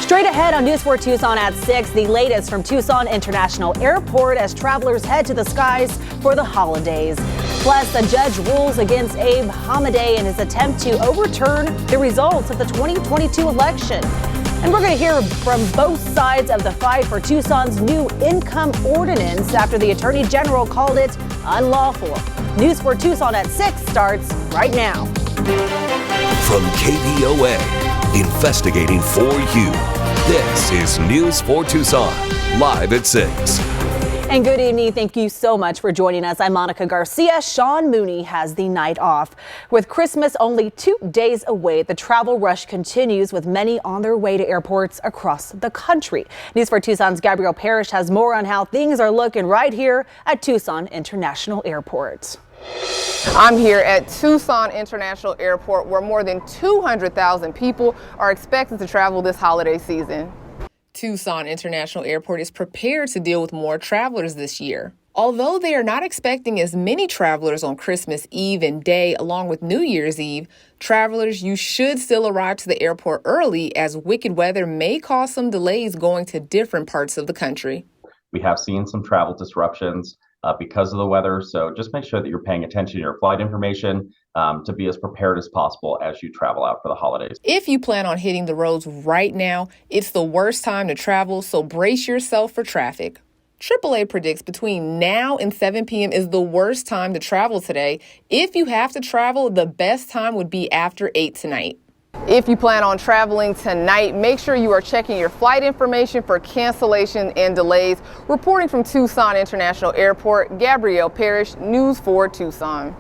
Straight ahead on News 4 Tucson at 6, the latest from Tucson International Airport as travelers head to the skies for the holidays. Plus, a judge rules against Abe Hamadeh in his attempt to overturn the results of the 2022 election. And we're going to hear from both sides of the fight for Tucson's new income ordinance after the Attorney General called it unlawful. News 4 Tucson at 6 starts right now. From KVOA, investigating for you. This is News 4 Tucson, live at 6. And good evening. Thank you so much for joining us. I'm Monica Garcia. Sean Mooney has the night off. With Christmas only 2 days away, the travel rush continues with many on their way to airports across the country. News 4 Tucson's Gabrielle Parrish has more on how things are looking right here at Tucson International Airport. I'm here at Tucson International Airport, where more than 200,000 people are expected to travel this holiday season. Tucson International Airport is prepared to deal with more travelers this year. Although they are not expecting as many travelers on Christmas Eve and day along with New Year's Eve, travelers, you should still arrive to the airport early as wicked weather may cause some delays going to different parts of the country. We have seen some travel disruptions because of the weather, so just make sure that you're paying attention to your flight information to be as prepared as possible as you travel out for the holidays. If you plan on hitting the roads right now, it's the worst time to travel, so brace yourself for traffic. AAA predicts between now and 7 p.m. is the worst time to travel today. If you have to travel, the best time would be after 8 tonight. If you plan on traveling tonight, make sure you are checking your flight information for cancellation and delays. Reporting from Tucson International Airport, Gabrielle Parrish, News 4 Tucson.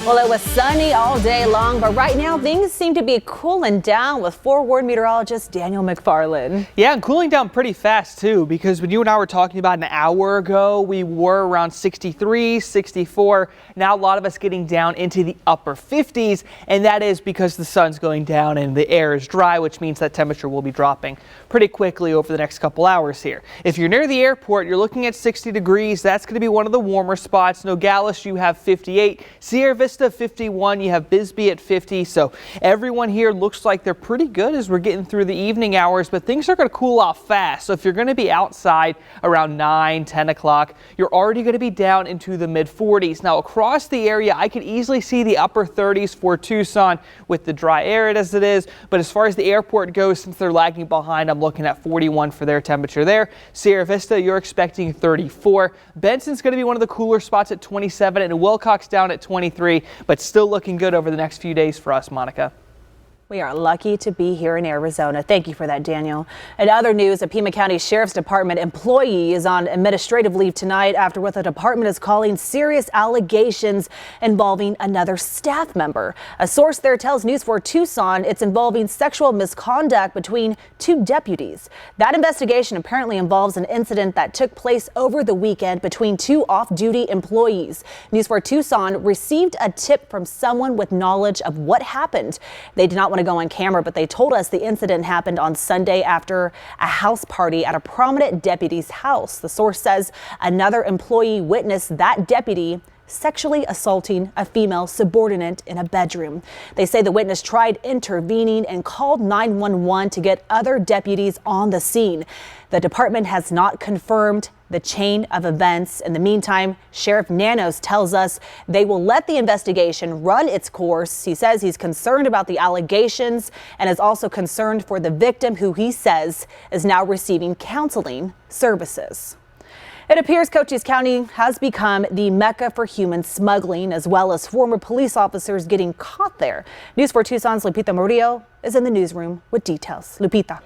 Well, it was sunny all day long, but right now things seem to be cooling down with forward meteorologist Daniel McFarland. Yeah, and cooling down pretty fast too, because when you and I were talking about an hour ago, we were around 63, 64. Now a lot of us getting down into the upper 50s, and that is because the sun's going down and the air is dry, which means that temperature will be dropping pretty quickly over the next couple hours here. If you're near the airport, you're looking at 60 degrees. That's going to be one of the warmer spots. Nogales, you have 58. Sierra Vista, 51. You have Bisbee at 50. So everyone here looks like they're pretty good as we're getting through the evening hours, but things are going to cool off fast. So if you're going to be outside around 9, 10 o'clock, you're already going to be down into the mid 40s. Now across the area, I could easily see the upper 30s for Tucson with the dry air as it is. But as far as the airport goes, since they're lagging behind, I'm looking at 41 for their temperature there. Sierra Vista, you're expecting 34. Benson's going to be one of the cooler spots at 27, and Wilcox down at 23. But still looking good over the next few days for us, Monica. We are lucky to be here in Arizona. Thank you for that, Daniel. In other news, a Pima County Sheriff's Department employee is on administrative leave tonight after what the department is calling serious allegations involving another staff member. A source there tells News 4 Tucson it's involving sexual misconduct between two deputies. That investigation apparently involves an incident that took place over the weekend between two off-duty employees. News 4 Tucson received a tip from someone with knowledge of what happened. They did not want to go on camera, but they told us the incident happened on Sunday after a house party at a prominent deputy's house. The source says another employee witnessed that deputy sexually assaulting a female subordinate in a bedroom. They say the witness tried intervening and called 911 to get other deputies on the scene. The department has not confirmed the chain of events. In the meantime, Sheriff Nanos tells us they will let the investigation run its course. He says he's concerned about the allegations and is also concerned for the victim, who he says is now receiving counseling services. It appears Cochise County has become the mecca for human smuggling, as well as former police officers getting caught there. News 4 Tucson's Lupita Murillo is in the newsroom with details. Lupita.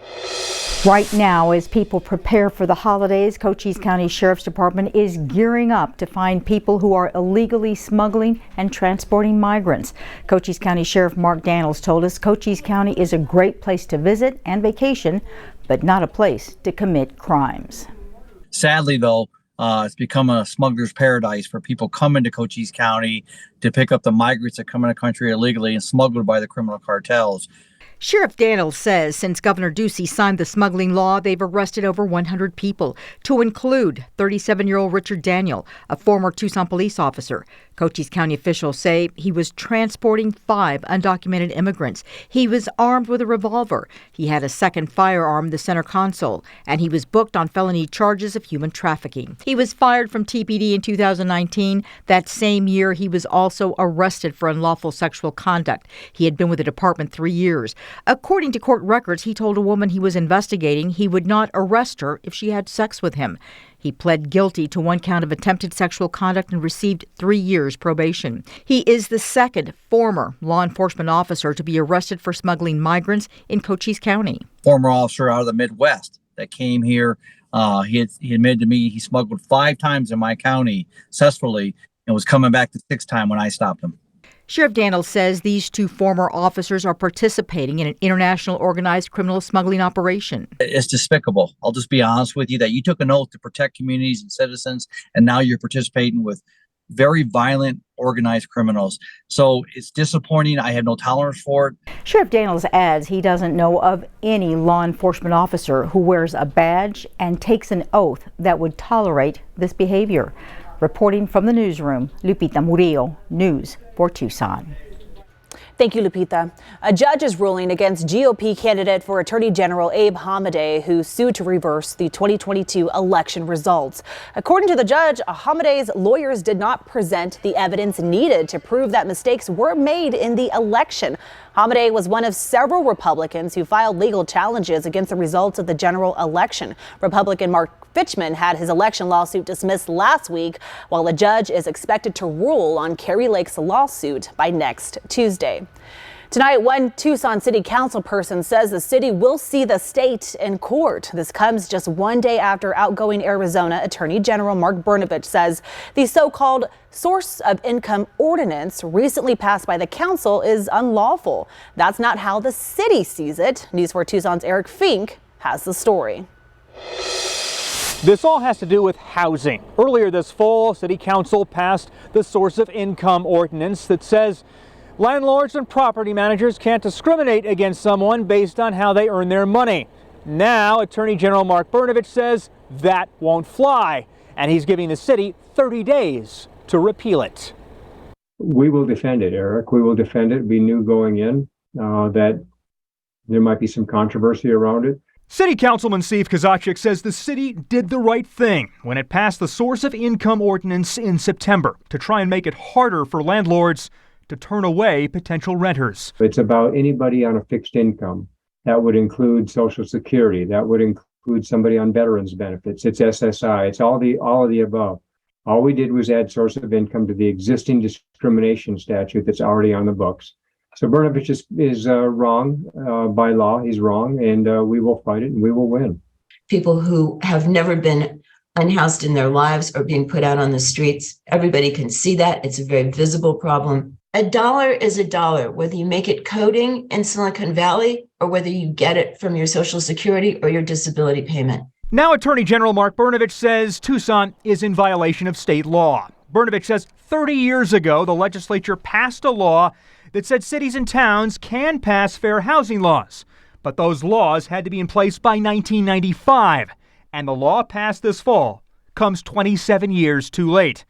Right now, as people prepare for the holidays, Cochise County Sheriff's Department is gearing up to find people who are illegally smuggling and transporting migrants. Cochise County Sheriff Mark Daniels told us Cochise County is a great place to visit and vacation, but not a place to commit crimes. Sadly, though, it's become a smuggler's paradise for people coming to Cochise County to pick up the migrants that come in the country illegally and smuggled by the criminal cartels. Sheriff Daniels says since Governor Ducey signed the smuggling law, they've arrested over 100 people, to include 37-year-old Richard Daniel, a former Tucson police officer. Cochise County officials say he was transporting 5 undocumented immigrants. He was armed with a revolver. He had a second firearm in the center console, and he was booked on felony charges of human trafficking. He was fired from TPD in 2019. That same year, he was also arrested for unlawful sexual conduct. He had been with the department 3 years. According to court records, he told a woman he was investigating he would not arrest her if she had sex with him. He pled guilty to 1 count of attempted sexual conduct and received 3 years probation. He is the second former law enforcement officer to be arrested for smuggling migrants in Cochise County. Former officer out of the Midwest that came here. He admitted to me he smuggled 5 times in my county successfully and was coming back the 6th time when I stopped him. Sheriff Daniels says these 2 former officers are participating in an international organized criminal smuggling operation. It's despicable. I'll just be honest with you that you took an oath to protect communities and citizens, and now you're participating with very violent organized criminals. So it's disappointing. I had no tolerance for it. Sheriff Daniels adds he doesn't know of any law enforcement officer who wears a badge and takes an oath that would tolerate this behavior. Reporting from the newsroom, Lupita Murillo, News 4 Tucson. Thank you, Lupita. A judge is ruling against GOP candidate for Attorney General Abe Hamadeh, who sued to reverse the 2022 election results. According to the judge, Hamadeh's lawyers did not present the evidence needed to prove that mistakes were made in the election. Hamadeh was one of several Republicans who filed legal challenges against the results of the general election. Republican Mark Fitchman had his election lawsuit dismissed last week, while a judge is expected to rule on Carrie Lake's lawsuit by next Tuesday. Tonight, one Tucson City Council person says the city will see the state in court. This comes just 1 day after outgoing Arizona Attorney General Mark Brnovich says the so-called source of income ordinance recently passed by the council is unlawful. That's not how the city sees it. News 4 Tucson's Eric Fink has the story. This all has to do with housing. Earlier this fall, City Council passed the source of income ordinance that says landlords and property managers can't discriminate against someone based on how they earn their money. Now, Attorney General Mark Brnovich says that won't fly, and he's giving the city 30 days to repeal it. We will defend it, Eric. We will defend it. We knew going in that there might be some controversy around it. City Councilman Steve Kozachik says the city did the right thing when it passed the source of income ordinance in September to try and make it harder for landlords to turn away potential renters. It's about anybody on a fixed income. That would include Social Security. That would include somebody on veterans benefits. It's SSI. It's all of the above. All we did was add source of income to the existing discrimination statute that's already on the books. So Brnovich is wrong by law. He's wrong, and we will fight it and we will win. People who have never been unhoused in their lives are being put out on the streets. Everybody can see that. It's a very visible problem. $1 is $1, whether you make it coding in Silicon Valley or whether you get it from your Social Security or your disability payment. Now Attorney General Mark Brnovich says Tucson is in violation of state law. Brnovich says 30 years ago, the legislature passed a law that said cities and towns can pass fair housing laws. But those laws had to be in place by 1995. And the law passed this fall comes 27 years too late.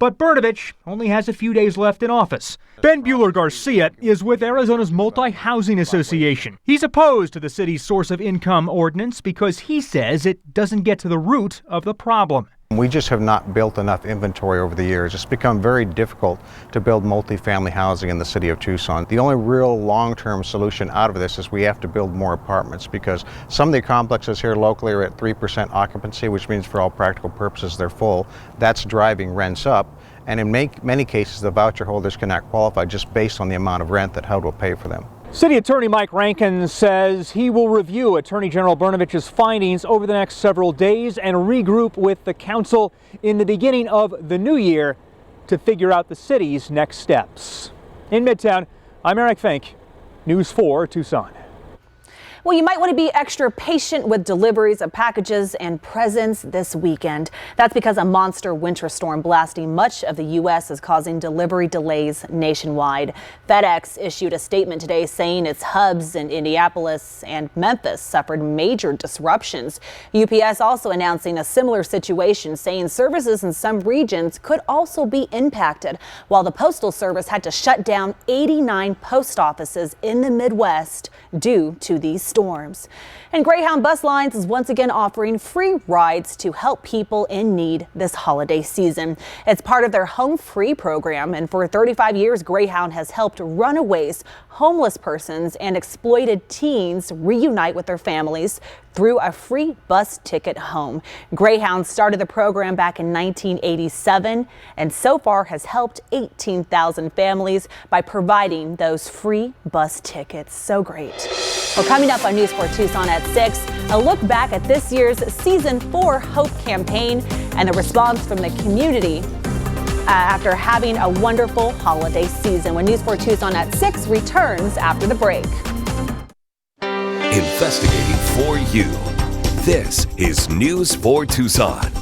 But Brnovich only has a few days left in office. Ben Bueller Garcia is with Arizona's Multi-Housing Association. He's opposed to the city's source of income ordinance because he says it doesn't get to the root of the problem. We just have not built enough inventory over the years. It's become very difficult to build multifamily housing in the city of Tucson. The only real long-term solution out of this is we have to build more apartments because some of the complexes here locally are at 3% occupancy, which means for all practical purposes they're full. That's driving rents up. And in many cases, the voucher holders cannot qualify just based on the amount of rent that HUD will pay for them. City Attorney Mike Rankin says he will review Attorney General Brnovich's findings over the next several days and regroup with the council in the beginning of the new year to figure out the city's next steps. In Midtown, I'm Eric Fink, News 4 Tucson. Well, you might want to be extra patient with deliveries of packages and presents this weekend. That's because a monster winter storm blasting much of the U.S. is causing delivery delays nationwide. FedEx issued a statement today saying its hubs in Indianapolis and Memphis suffered major disruptions. UPS also announcing a similar situation, saying services in some regions could also be impacted, while the Postal Service had to shut down 89 post offices in the Midwest due to these storms. And Greyhound Bus Lines is once again offering free rides to help people in need this holiday season. It's part of their Home Free program, and for 35 years, Greyhound has helped runaways, homeless persons, and exploited teens reunite with their families through a free bus ticket home. Greyhound started the program back in 1987 and so far has helped 18,000 families by providing those free bus tickets. So great. Well, coming up on News 4 Tucson at 6, a look back at this year's Season 4 Hope campaign and the response from the community after having a wonderful holiday season. When News 4 Tucson at 6 returns after the break. Investigating for you. This is News 4 Tucson.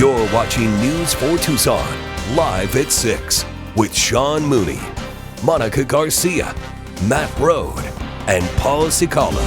You're watching News 4 Tucson, live at 6, with Sean Mooney, Monica Garcia, Matt Broad, and Paul Cicala.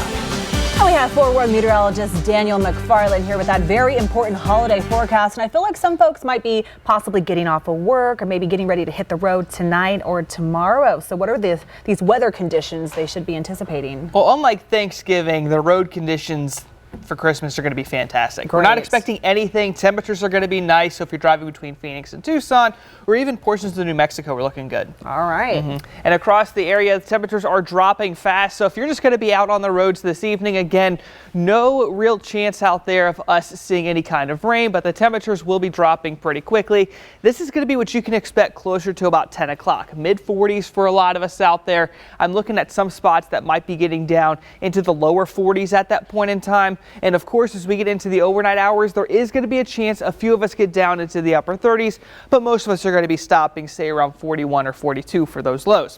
We have forward meteorologist Daniel McFarland here with that very important holiday forecast. And I feel like some folks might be possibly getting off of work or maybe getting ready to hit the road tonight or tomorrow. So what are these weather conditions they should be anticipating? Well, unlike Thanksgiving, the road conditions for Christmas are going to be fantastic. Great. We're not expecting anything. Temperatures are going to be nice. So if you're driving between Phoenix and Tucson or even portions of New Mexico, we're looking good. All right. And across the area, the temperatures are dropping fast. So if you're just going to be out on the roads this evening, again, no real chance out there of us seeing any kind of rain, but the temperatures will be dropping pretty quickly. This is going to be what you can expect closer to about 10 o'clock. Mid-40s for a lot of us out there. I'm looking at some spots that might be getting down into the lower 40s at that point in time. And of course, as we get into the overnight hours, there is going to be a chance a few of us get down into the upper 30s, but most of us are going to be stopping, say, around 41 or 42 for those lows.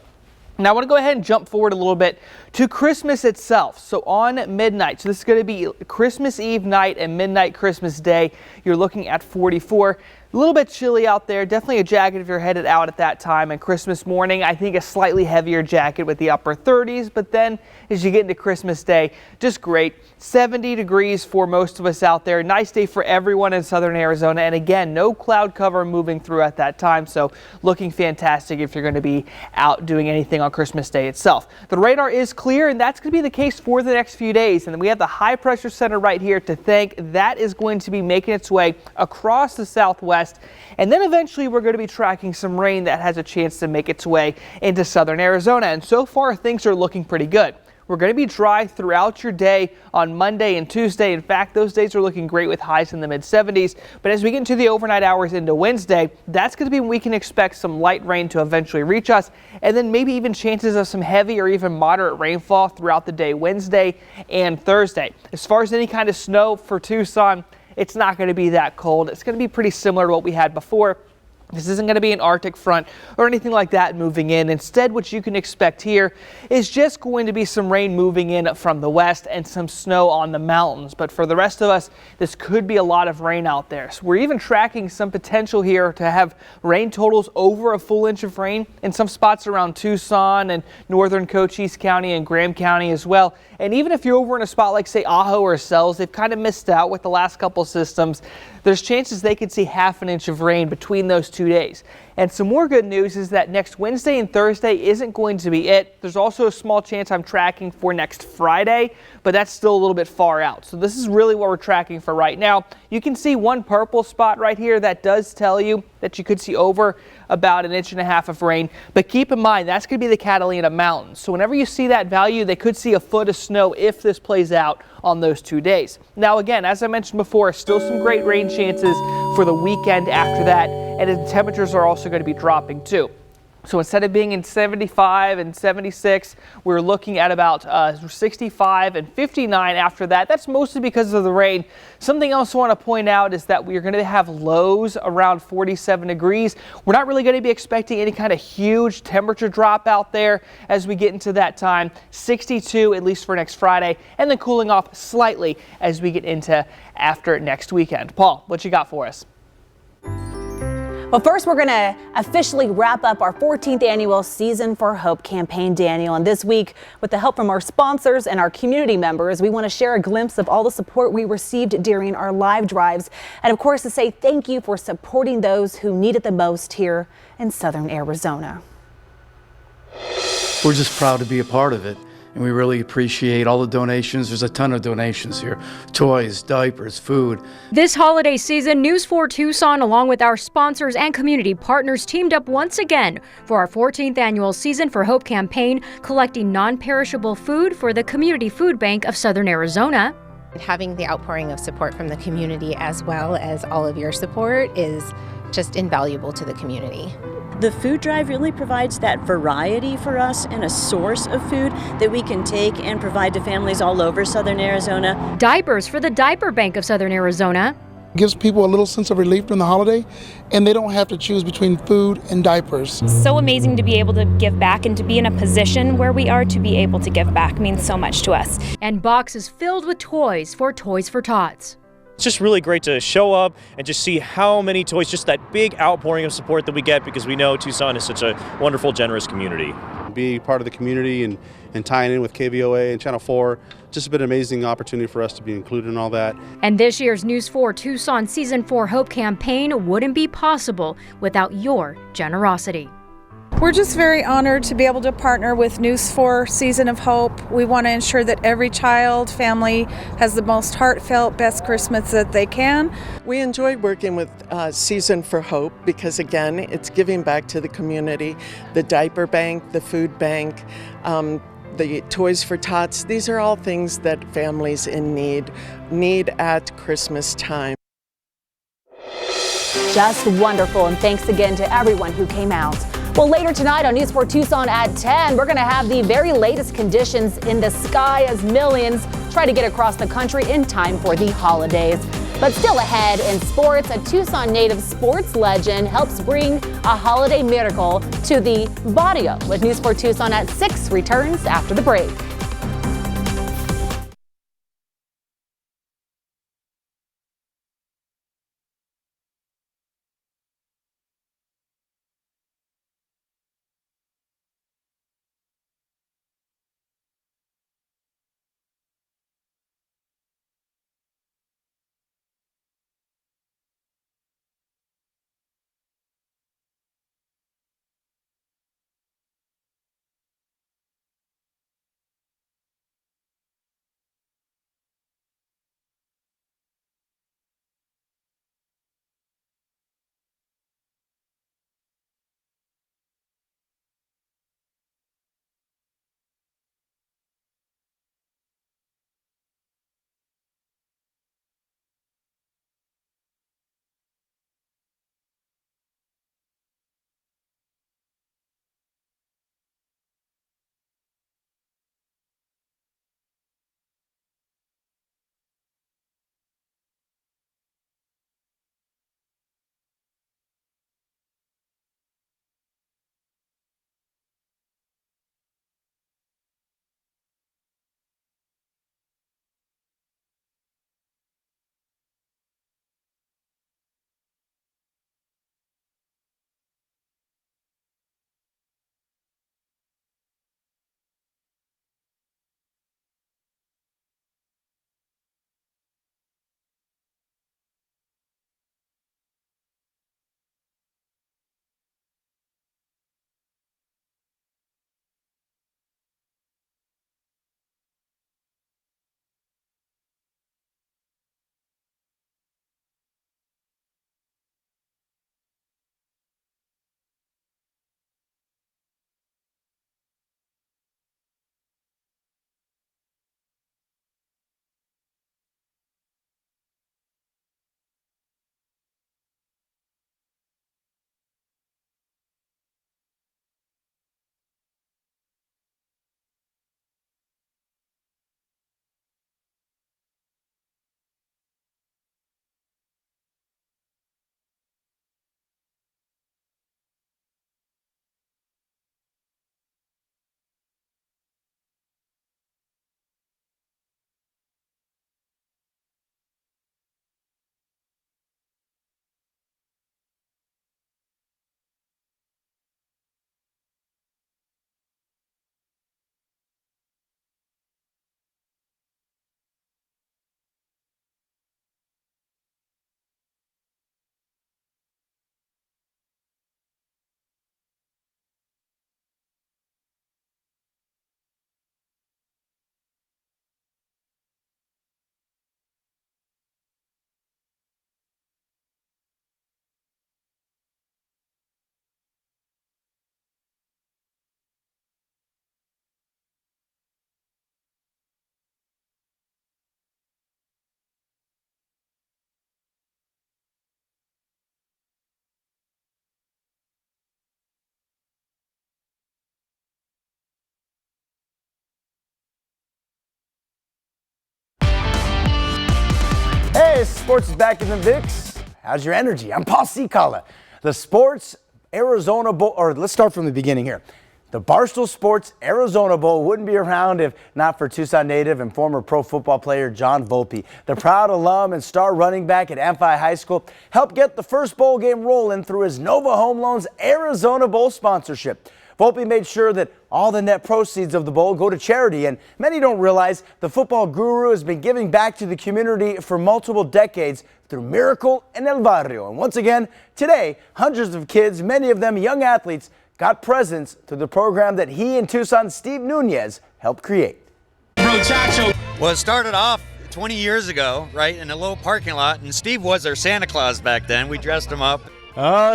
Now I want to go ahead and jump forward a little bit to Christmas itself. So on midnight, so this is going to be Christmas Eve night and midnight Christmas Day, you're looking at 44. A little bit chilly out there, definitely a jacket if you're headed out at that time. And Christmas morning, I think a slightly heavier jacket with the upper 30s. But then as you get into Christmas Day, just great. 70 degrees for most of us out there. Nice day for everyone in southern Arizona. And again, no cloud cover moving through at that time. So looking fantastic if you're going to be out doing anything on Christmas Day itself. The radar is clear, and that's going to be the case for the next few days. And then we have the high pressure center right here to thank. That is going to be making its way across the southwest. And then eventually we're going to be tracking some rain that has a chance to make its way into southern Arizona. And so far things are looking pretty good. We're going to be dry throughout your day on Monday and Tuesday. In fact, those days are looking great with highs in the mid 70s. But as we get into the overnight hours into Wednesday, that's going to be when we can expect some light rain to eventually reach us. And then maybe even chances of some heavy or even moderate rainfall throughout the day Wednesday and Thursday. As far as any kind of snow for Tucson, it's not going to be that cold. It's going to be pretty similar to what we had before. This isn't going to be an Arctic front or anything like that moving in. Instead, what you can expect here is just going to be some rain moving in from the west and some snow on the mountains. But for the rest of us, this could be a lot of rain out there. So we're even tracking some potential here to have rain totals over a full inch of rain in some spots around Tucson and northern Cochise County and Graham County as well. And even if you're over in a spot like, say, Ajo or Sells, they've kind of missed out with the last couple systems. There's chances they could see half an inch of rain between those 2 days. And some more good news is that next Wednesday and Thursday isn't going to be it. There's also a small chance I'm tracking for next Friday, but that's still a little bit far out. So this is really what we're tracking for right now. You can see one purple spot right here that does tell you that you could see over about 1.5 inches of rain. But keep in mind, that's going to be the Catalina Mountains. So whenever you see that value, they could see a foot of snow if this plays out on those 2 days. Now, again, as I mentioned before, still some great rain chances for the weekend after that. And the temperatures are also going to be dropping too. So instead of being in 75 and 76, we're looking at about 65 and 59 after that. That's mostly because of the rain. Something else I want to point out is that we're going to have lows around 47 degrees. We're not really going to be expecting any kind of huge temperature drop out there as we get into that time. 62 at least for next Friday, and then cooling off slightly as we get into after next weekend. Paul, what you got for us? Well, first, we're going to officially wrap up our 14th annual Season for Hope campaign, Daniel. And this week, with the help from our sponsors and our community members, we want to share a glimpse of all the support we received during our live drives. And of course, to say thank you for supporting those who need it the most here in southern Arizona. We're just proud to be a part of it. And we really appreciate all the donations. There's a ton of donations here. Toys, diapers, food. This holiday season, News 4 Tucson, along with our sponsors and community partners, teamed up once again for our 14th annual Season for Hope campaign, collecting non-perishable food for the Community Food Bank of Southern Arizona. Having the outpouring of support from the community as well as all of your support is just invaluable to the community. The food drive really provides that variety for us and a source of food that we can take and provide to families all over southern Arizona. Diapers for the Diaper Bank of Southern Arizona. Gives people a little sense of relief during the holiday, and they don't have to choose between food and diapers. So amazing to be able to give back and to be in a position where we are to be able to give back means so much to us. And boxes filled with toys for Toys for Tots. It's just really great to show up and just see how many toys, just that big outpouring of support that we get, because we know Tucson is such a wonderful, generous community. be part of the community and tying in with KVOA and Channel 4. Just been an amazing opportunity for us to be included in all that. And this year's News 4 Tucson Season 4 Hope campaign wouldn't be possible without your generosity. We're just very honored to be able to partner with News 4 Season of Hope. We want to ensure that every child, family has the most heartfelt, best Christmas that they can. We enjoy working with Season for Hope because, again, it's giving back to the community. The diaper bank, the food bank, the Toys for Tots, these are all things that families in need at Christmas time. Just wonderful, and thanks again to everyone who came out. Well, later tonight on News 4 Tucson at 10, we're going to have the very latest conditions in the sky as millions try to get across the country in time for the holidays. But still ahead in sports, a Tucson native sports legend helps bring a holiday miracle to the barrio. With News 4 Tucson at 6 returns after the break. Hey, sports is back in the mix. How's your energy? I'm Paul Secala. The Sports Arizona Bowl, or let's start from the beginning here. The Barstool Sports Arizona Bowl wouldn't be around if not for Tucson native and former pro football player John Volpe. The proud alum and star running back at Amphi High School helped get the first bowl game rolling through his Nova Home Loans Arizona Bowl sponsorship. Volpe made sure that all the net proceeds of the bowl go to charity, and many don't realize the football guru has been giving back to the community for multiple decades through Miracle En El Barrio. And once again, today, hundreds of kids, many of them young athletes, got presents through the program that he and Tucson's Steve Nunez helped create. Well, it started off 20 years ago, right, in a little parking lot, and Steve was our Santa Claus back then. We dressed him up.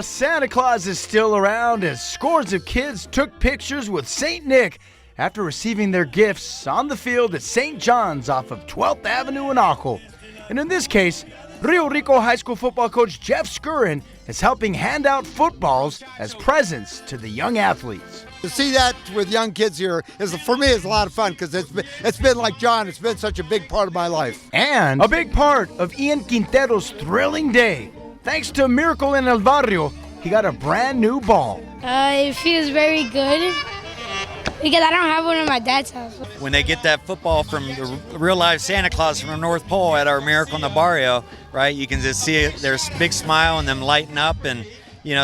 Santa Claus is still around as scores of kids took pictures with St. Nick after receiving their gifts on the field at St. John's off of 12th Avenue in Ajo. And in this case, Rio Rico High School football coach Jeff Skurin is helping hand out footballs as presents to the young athletes. To see that with young kids here is, for me, is a lot of fun because it's been like John. It's been such a big part of my life. And a big part of Ian Quintero's thrilling day. Thanks to Miracle En El Barrio, he got a brand new ball. It feels very good because I don't have one in my dad's house. When they get that football from the real live Santa Claus from the North Pole at our Miracle En El Barrio, right, you can just see it, there's a big smile and them lighting up, and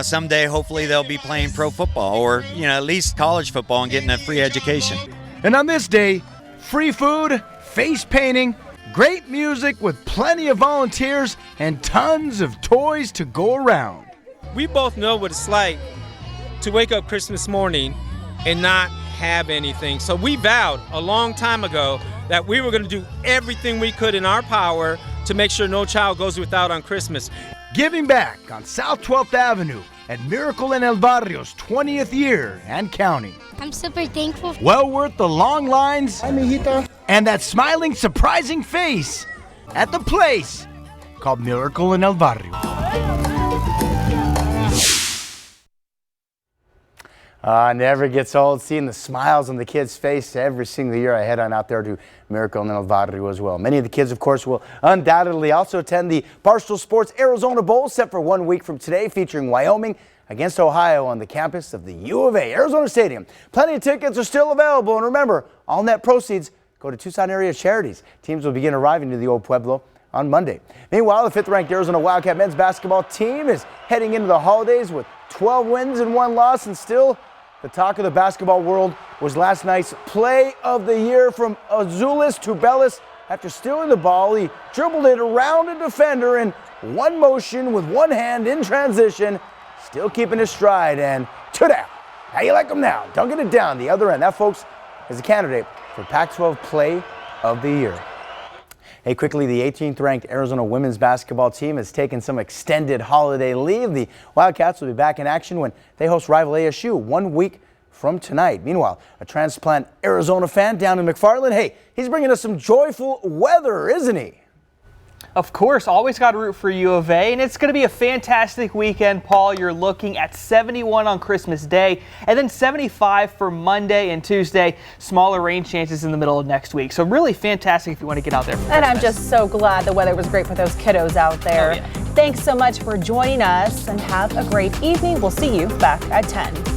someday hopefully they'll be playing pro football or, at least college football and getting a free education. And on this day, free food, face painting, great music with plenty of volunteers, and tons of toys to go around. We both know what it's like to wake up Christmas morning and not have anything. So we vowed a long time ago that we were going to do everything we could in our power to make sure no child goes without on Christmas. Giving back on South 12th Avenue at Miracle En El Barrio's 20th year and counting. I'm super thankful. Well worth the long lines and that smiling, surprising face at the place called Miracle En El Barrio. Never gets old seeing the smiles on the kids' face every single year. I head on out there to Miracle En El Barrio as well. Many of the kids, of course, will undoubtedly also attend the Barstool Sports Arizona Bowl, set for 1 week from today, featuring Wyoming against Ohio on the campus of the U of A, Arizona Stadium. Plenty of tickets are still available, and remember, all net proceeds go to Tucson area charities. Teams will begin arriving to the Old Pueblo on Monday. Meanwhile, the 5th-ranked Arizona Wildcat men's basketball team is heading into the holidays with 12 wins and 1 loss, and still the talk of the basketball world was last night's play of the year from Azulis Tubelis. After stealing the ball, he dribbled it around a defender in one motion with one hand in transition, still keeping his stride, and down. How you like him now? Dunking it down the other end. That, folks, is a candidate for Pac-12 Play of the Year. Hey, quickly, the 18th-ranked Arizona women's basketball team has taken some extended holiday leave. The Wildcats will be back in action when they host rival ASU 1 week from tonight. Meanwhile, a transplant Arizona fan down in McFarland, hey, he's bringing us some joyful weather, isn't he? Of course, always got to root for U of A, and it's going to be a fantastic weekend, Paul. You're looking at 71 on Christmas Day, and then 75 for Monday and Tuesday. Smaller rain chances in the middle of next week. So really fantastic if you want to get out there for And Christmas. I'm just so glad the weather was great for those kiddos out there. Oh, yeah. Thanks so much for joining us, and have a great evening. We'll see you back at 10.